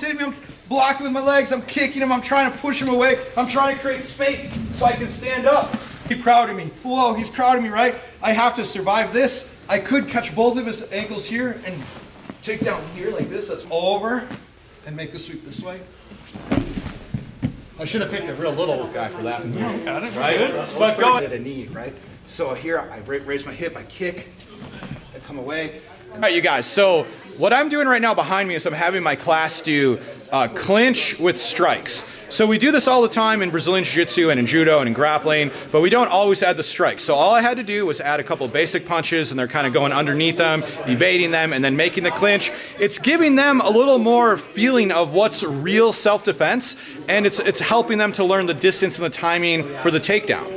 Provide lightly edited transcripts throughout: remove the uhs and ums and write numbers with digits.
Hitting me, I'm blocking with my legs, I'm kicking him, I'm trying to push him away, I'm trying to create space so I can stand up. He's crowding me. Whoa, he's crowding me, right? I have to survive this. I could catch both of his ankles here and take down here like this. That's over. And make the sweep this way. I should have picked a real little guy for that. Got it, right? But go at a knee, right? So here, I raise my hip, I kick, I come away. All right, you guys, so what I'm doing right now behind me is I'm having my class do clinch with strikes. So we do this all the time in Brazilian Jiu-Jitsu and in Judo and in grappling, but we don't always add the strikes. So all I had to do was add a couple basic punches, and they're kind of going underneath them, evading them, and then making the clinch. It's giving them a little more feeling of what's real self-defense, and it's helping them to learn the distance and the timing for the takedown.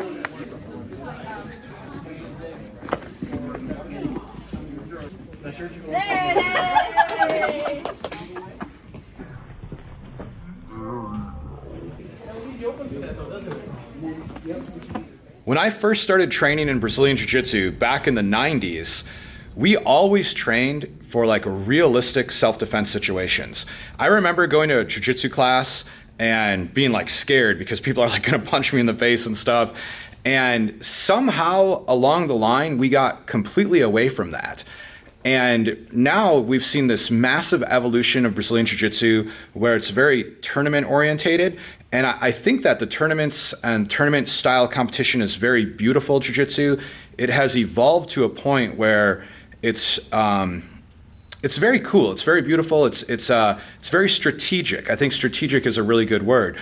When I first started training in Brazilian Jiu-Jitsu back in the 90s, we always trained for like realistic self-defense situations. I remember going to a Jiu-Jitsu class and being like scared because people are like gonna punch me in the face and stuff. And somehow along the line, we got completely away from that. And now we've seen this massive evolution of Brazilian Jiu-Jitsu where it's very tournament orientated. And I think that the tournaments and tournament style competition is very beautiful Jiu-Jitsu. It has evolved to a point where it's very cool. It's very beautiful. It's very strategic. I think strategic is a really good word.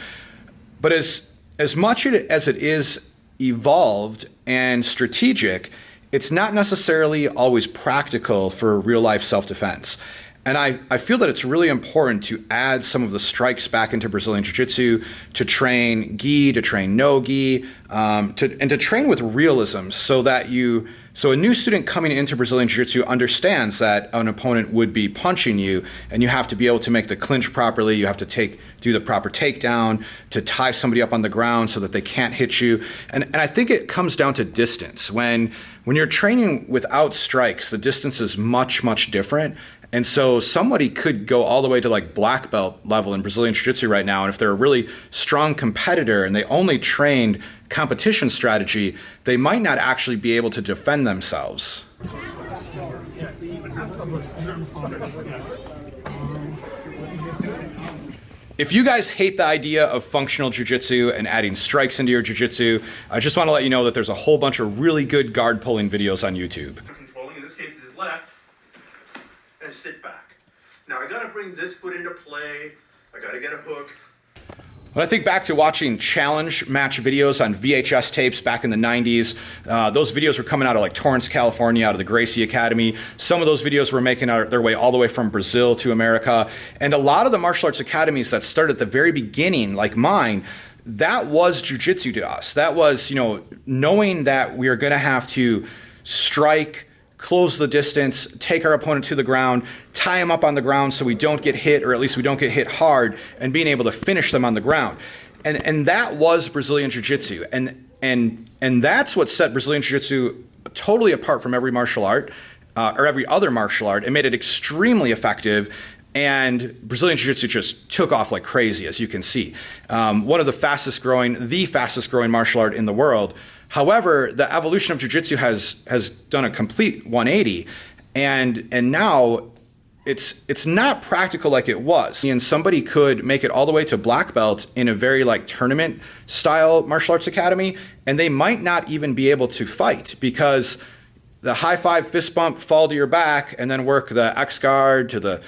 But as much as it is evolved and strategic, it's not necessarily always practical for real life self-defense. And I feel that it's really important to add some of the strikes back into Brazilian Jiu-Jitsu to train gi, to train no gi, and to train with realism so that so a new student coming into Brazilian Jiu-Jitsu understands that an opponent would be punching you and you have to be able to make the clinch properly, you have to do the proper takedown, to tie somebody up on the ground so that they can't hit you. And I think it comes down to distance. When you're training without strikes, the distance is much, much different. And so somebody could go all the way to like black belt level in Brazilian Jiu-Jitsu right now, and if they're a really strong competitor and they only trained competition strategy, they might not actually be able to defend themselves. If you guys hate the idea of functional jiu-jitsu and adding strikes into your jiu-jitsu, I just want to let you know that there's a whole bunch of really good guard pulling videos on YouTube. Controlling, in this case it is left, and sit back. Now I gotta bring this foot into play, I gotta get a hook. When I think back to watching challenge match videos on VHS tapes back in the 90s, those videos were coming out of like Torrance, California, out of the Gracie Academy. Some of those videos were making their way all the way from Brazil to America. And a lot of the martial arts academies that started at the very beginning, like mine, that was jiu-jitsu to us. That was, knowing that we are gonna have to strike, close the distance, take our opponent to the ground, tie him up on the ground so we don't get hit, or at least we don't get hit hard, and being able to finish them on the ground. And that was Brazilian Jiu-Jitsu. And that's what set Brazilian Jiu-Jitsu totally apart from every martial art, or every other martial art. It made it extremely effective, and Brazilian Jiu-Jitsu just took off like crazy, as you can see. One of the fastest growing martial art in the world. However, the evolution of Jiu-Jitsu has done a complete 180, and now it's not practical like it was. And somebody could make it all the way to black belt in a very like tournament style martial arts academy, and they might not even be able to fight because the high five, fist bump, fall to your back, and then work the X guard to the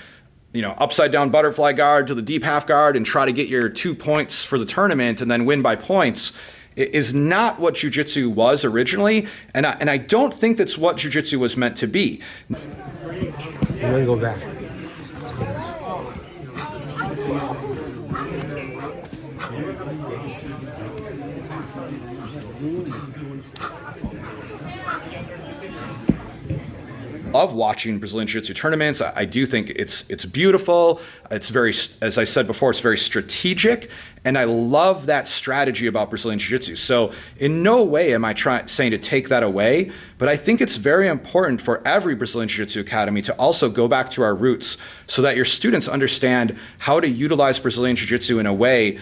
upside down butterfly guard to the deep half guard and try to get your 2 points for the tournament and then win by points. It is not what Jiu-Jitsu was originally, and I don't think that's what Jiu-Jitsu was meant to be. I'm gonna go back. love watching Brazilian Jiu-Jitsu tournaments. I do think it's beautiful. It's very, as I said before, it's very strategic, and I love that strategy about Brazilian Jiu-Jitsu. So in no way am I saying to take that away, but I think it's very important for every Brazilian Jiu-Jitsu academy to also go back to our roots so that your students understand how to utilize Brazilian Jiu-Jitsu in a way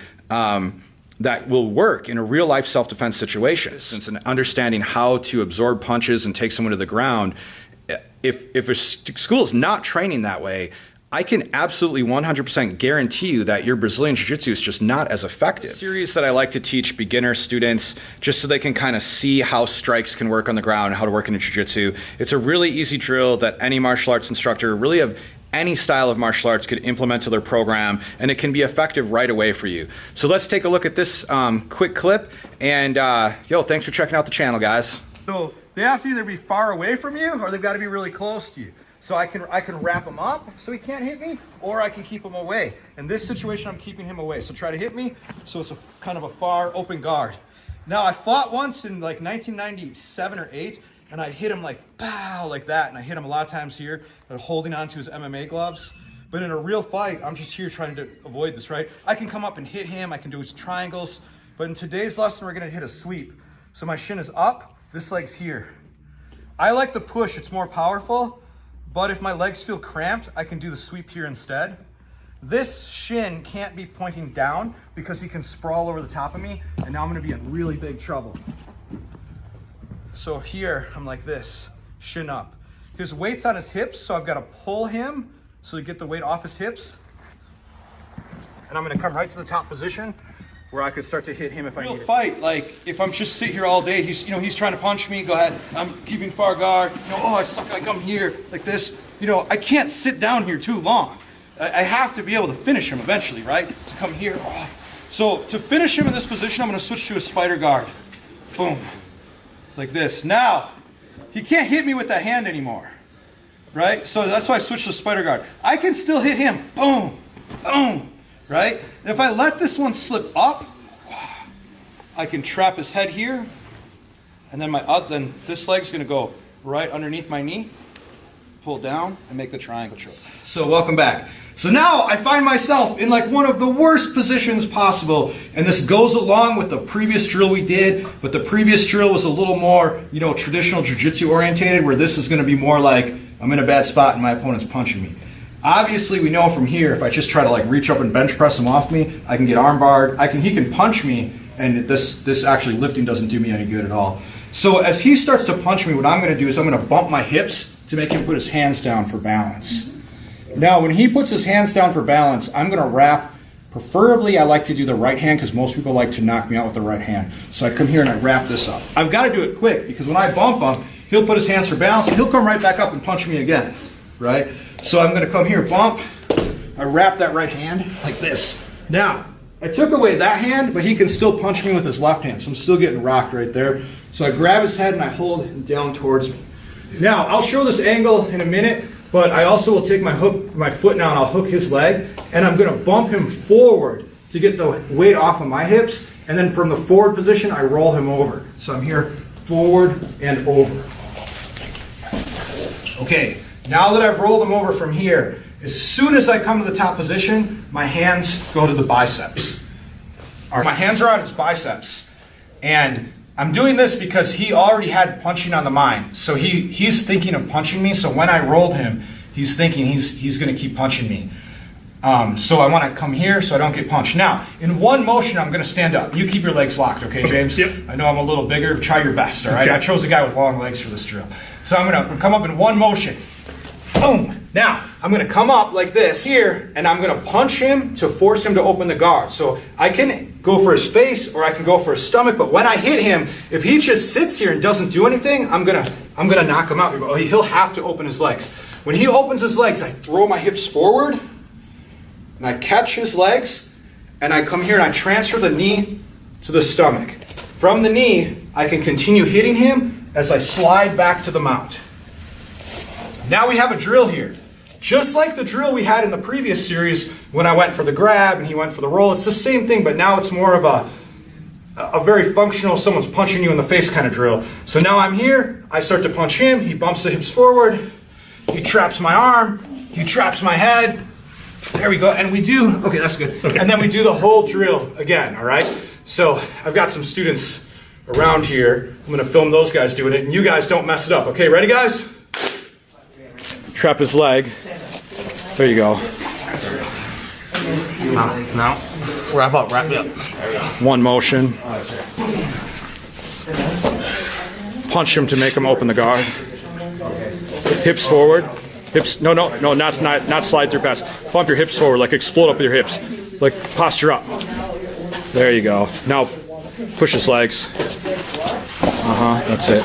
that will work in a real life self-defense situation. And understanding how to absorb punches and take someone to the ground. If a school is not training that way, I can absolutely 100% guarantee you that your Brazilian Jiu-Jitsu is just not as effective. Series that I like to teach beginner students just so they can kind of see how strikes can work on the ground and how to work in a Jiu-Jitsu. It's a really easy drill that any martial arts instructor, really of any style of martial arts, could implement to their program, and it can be effective right away for you. So let's take a look at this quick clip, and thanks for checking out the channel, guys. So they have to either be far away from you or they've got to be really close to you. So I can wrap him up so he can't hit me, or I can keep him away. In this situation, I'm keeping him away. So try to hit me, so it's a kind of a far open guard. Now I fought once in like 1997 or 8, and I hit him like pow, like that, and I hit him a lot of times here, holding on to his MMA gloves. But in a real fight, I'm just here trying to avoid this, right? I can come up and hit him, I can do his triangles, but in today's lesson, we're gonna hit a sweep. So my shin is up, this leg's here. I like the push, it's more powerful, but if my legs feel cramped, I can do the sweep here instead. This shin can't be pointing down because he can sprawl over the top of me, and now I'm gonna be in really big trouble. So here, I'm like this, shin up. His weight's on his hips, so I've got to pull him so to get the weight off his hips. And I'm gonna come right to the top position where I could start to hit him if I need it. Fight, like if I'm just sit here all day, he's trying to punch me, go ahead. I'm keeping far guard. I suck, I come here like this. I can't sit down here too long. I have to be able to finish him eventually, right? To come here. Oh. So to finish him in this position, I'm gonna switch to a spider guard. Boom. Like this. Now, he can't hit me with that hand anymore, right? So that's why I switched to spider guard. I can still hit him. Boom, boom, right? And if I let this one slip up, I can trap his head here, and then then this leg's gonna go right underneath my knee, pull down, and make the triangle choke. So welcome back. So now I find myself in like one of the worst positions possible, and this goes along with the previous drill we did, but the previous drill was a little more, traditional jiu-jitsu orientated, where this is going to be more like I'm in a bad spot and my opponent's punching me. Obviously, we know from here, if I just try to like reach up and bench press him off me, I can get arm barred, he can punch me, and this actually lifting doesn't do me any good at all. So as he starts to punch me, what I'm going to do is I'm going to bump my hips to make him put his hands down for balance. Now, when he puts his hands down for balance, I'm going to wrap. Preferably, I like to do the right hand because most people like to knock me out with the right hand. So I come here and I wrap this up. I've got to do it quick because when I bump him, he'll put his hands for balance and he'll come right back up and punch me again, right? So I'm going to come here, bump. I wrap that right hand like this. Now, I took away that hand, but he can still punch me with his left hand. So I'm still getting rocked right there. So I grab his head and I hold him down towards me. Now, I'll show this angle in a minute. But I also will take my foot now, and I'll hook his leg, and I'm going to bump him forward to get the weight off of my hips, and then from the forward position, I roll him over. So I'm here, forward and over. Okay, now that I've rolled him over from here, as soon as I come to the top position, my hands go to the biceps. My hands are on his biceps, and I'm doing this because he already had punching on the mind. So he's thinking of punching me. So when I rolled him, he's thinking he's going to keep punching me. So I want to come here so I don't get punched. Now, in one motion, I'm going to stand up. You keep your legs locked, okay, James? Yep. I know I'm a little bigger. Try your best, all right? Okay. I chose a guy with long legs for this drill. So I'm going to come up in one motion. Boom. Now, I'm going to come up like this here, and I'm going to punch him to force him to open the guard. So I can go for his face or I can go for his stomach, but when I hit him, if he just sits here and doesn't do anything, I'm going to knock him out. He'll have to open his legs. When he opens his legs, I throw my hips forward, and I catch his legs, and I come here and I transfer the knee to the stomach. From the knee, I can continue hitting him as I slide back to the mount. Now we have a drill here. Just like the drill we had in the previous series when I went for the grab and he went for the roll. It's the same thing, but now it's more of a very functional, someone's punching you in the face kind of drill. So now I'm here, I start to punch him, he bumps the hips forward, he traps my arm, he traps my head. There we go, and we do, okay, that's good. Okay. And then we do the whole drill again, all right? So I've got some students around here. I'm gonna film those guys doing it, and you guys don't mess it up. Okay, ready guys? Trap his leg. There you go. Now. Wrap up, wrap it up. One motion. Punch him to make him open the guard. Hips forward. Hips, no, not slide through pass. Bump your hips forward, like explode up with your hips. Like posture up. There you go. Now push his legs. That's it.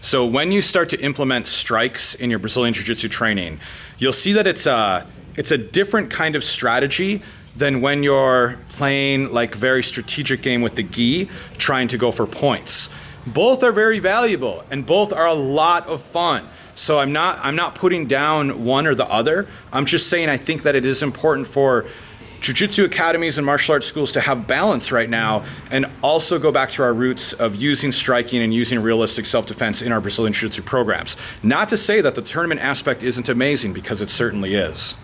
So when you start to implement strikes in your Brazilian Jiu-Jitsu training, you'll see that it's a different kind of strategy than when you're playing like very strategic game with the gi, trying to go for points. Both are very valuable and both are a lot of fun. So I'm not putting down one or the other. I'm just saying I think that it is important for Jiu-Jitsu academies and martial arts schools to have balance right now and also go back to our roots of using striking and using realistic self-defense in our Brazilian Jiu-Jitsu programs. Not to say that the tournament aspect isn't amazing, because it certainly is.